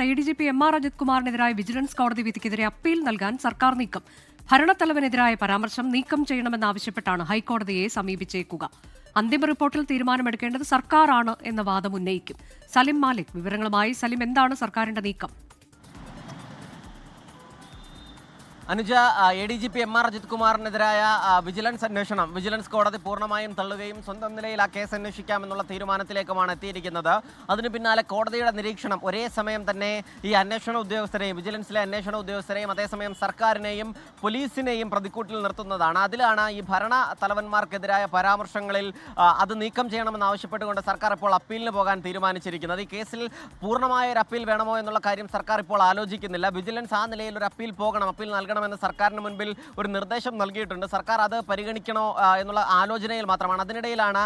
ADGP MR Ajith കുമാറിനെതിരായ vigilance കോടതി വിധിക്കെതിരെ അപ്പീൽ നൽകാൻ സർക്കാർ നീക്കം. ഭരണത്തലവനെതിരായ പരാമർശം നീക്കം ചെയ്യണമെന്നാവശ്യപ്പെട്ടാണ് ഹൈക്കോടതിയെ സമീപിച്ചേക്കുക. അന്തിമ റിപ്പോർട്ടിൽ തീരുമാനമെടുക്കേണ്ടത് സർക്കാരാണ് എന്ന വാദം ഉന്നയിക്കും. സലിം മാലിക് വിവരങ്ങളുമായി. സലിം, എന്താണ് സർക്കാരിന്റെ നീക്കം? അനുജ, ADGP MR അജിത് കുമാറിനെതിരായ വിജിലൻസ് അന്വേഷണം വിജിലൻസ് കോടതി പൂർണ്ണമായും തള്ളുകയും സ്വന്തം നിലയിൽ ആ കേസ് അന്വേഷിക്കാമെന്നുള്ള തീരുമാനത്തിലേക്കുമാണ് എത്തിയിരിക്കുന്നത്. അതിന് പിന്നാലെ കോടതിയുടെ നിരീക്ഷണം ഒരേ സമയം തന്നെ ഈ അന്വേഷണ ഉദ്യോഗസ്ഥരെയും വിജിലൻസിലെ അന്വേഷണ ഉദ്യോഗസ്ഥരെയും അതേസമയം സർക്കാരിനെയും പോലീസിനെയും പ്രതിക്കൂട്ടിൽ നിർത്തുന്നതാണ്. അതിലാണ് ഈ ഭരണ തലവന്മാർക്കെതിരായ പരാമർശങ്ങളിൽ അത് നീക്കം ചെയ്യണമെന്നാവശ്യപ്പെട്ടുകൊണ്ട് സർക്കാർ ഇപ്പോൾ അപ്പീലിന് പോകാൻ തീരുമാനിച്ചിരിക്കുന്നത്. ഈ കേസിൽ പൂർണ്ണമായ ഒരു അപ്പീൽ വേണമോ എന്നുള്ള കാര്യം സർക്കാർ ഇപ്പോൾ ആലോചിക്കുന്നില്ല. വിജിലൻസ് ആ നിലയിൽ ഒരു അപ്പീൽ പോകണം, അപ്പീൽ നൽകണം എന്ന് സർക്കാരിന് മുൻപിൽ ഒരു നിർദ്ദേശം നൽകിയിട്ടുണ്ട്. സർക്കാർ അത് പരിഗണിക്കണോ എന്നുള്ള ആലോചനയിൽ മാത്രമാണ്. അതിനിടയിലാണ്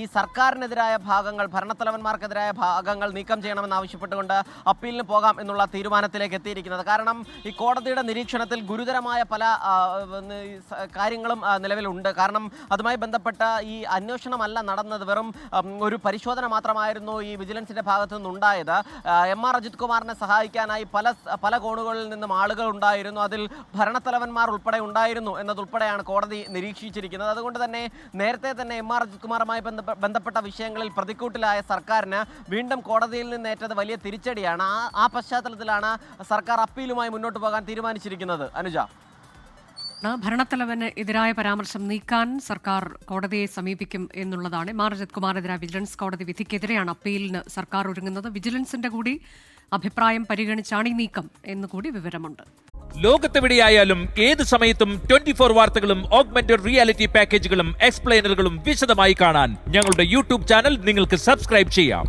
ഈ സർക്കാരിനെതിരായ ഭാഗങ്ങൾ, ഭരണത്തലവന്മാർക്കെതിരായ ഭാഗങ്ങൾ നീക്കം ചെയ്യണമെന്ന് ആവശ്യപ്പെട്ടുകൊണ്ട് അപ്പീലിന് പോകാം എന്നുള്ള തീരുമാനത്തിലേക്ക് എത്തിയിരിക്കുന്നത്. കാരണം ഈ കോടതിയുടെ നിരീക്ഷണത്തിൽ ഗുരുതരമായ പല കാര്യങ്ങളും നിലവിലുണ്ട്. കാരണം അതുമായി ബന്ധപ്പെട്ട ഈ അന്വേഷണമല്ല നടന്നത്, വെറും ഒരു പരിശോധന മാത്രമായിരുന്നു ഈ വിജിലൻസിന്റെ ഭാഗത്തു നിന്നുണ്ടായത്. MR അജിത് കുമാറിനെ സഹായിക്കാനായി പല കോണുകളിൽ നിന്നും ആളുകൾ ഉണ്ടായിരുന്നു. അതിൽ ഭരണത്തലവന്മാർ ഉൾപ്പെടെ ഉണ്ടായിരുന്നു എന്നതുൾപ്പെടെയാണ് കോടതി നിരീക്ഷിച്ചിരിക്കുന്നത്. അതുകൊണ്ട് തന്നെ നേരത്തെ തന്നെ MR അജിത് കുമാറുമായി ബന്ധപ്പെട്ട വിഷയങ്ങളിൽ പ്രതിക്കൂട്ടിലായ സർക്കാരിന് വീണ്ടും കോടതിയിൽ നിന്നേറ്റത് വലിയ തിരിച്ചടിയാണ്. ആ പശ്ചാത്തലത്തിലാണ് സർക്കാർ അപ്പീലുമായി മുന്നോട്ട് പോകാൻ തീരുമാനിച്ചിരിക്കുന്നത്. അനുജ, ഭരണത്തലവന് എതിരായ പരാമർശം നീക്കാൻ സർക്കാർ കോടതിയെ സമീപിക്കും എന്നുള്ളതാണ്. MR അജിത് കുമാറിനെതിരായ വിജിലൻസ് കോടതി വിധിക്കെതിരെയാണ് അപ്പീലിന് സർക്കാർ ഒരുങ്ങുന്നത്. വിജിലൻസിന്റെ കൂടി അഭിപ്രായം പരിഗണിച്ചാണ് ഈ നീക്കം എന്നുകൂടി വിവരമുണ്ട്. ലോകത്തെവിടെയായാലും ഏത് സമയത്തും 24 വാർത്തകളും ഓഗ്മെന്റഡ് റിയാലിറ്റി പാക്കേജുകളും എക്സ്പ്ലെയിനറുകളും വിശദമായി കാണാൻ ഞങ്ങളുടെ യൂട്യൂബ് ചാനൽ നിങ്ങൾക്ക് സബ്സ്ക്രൈബ് ചെയ്യാം.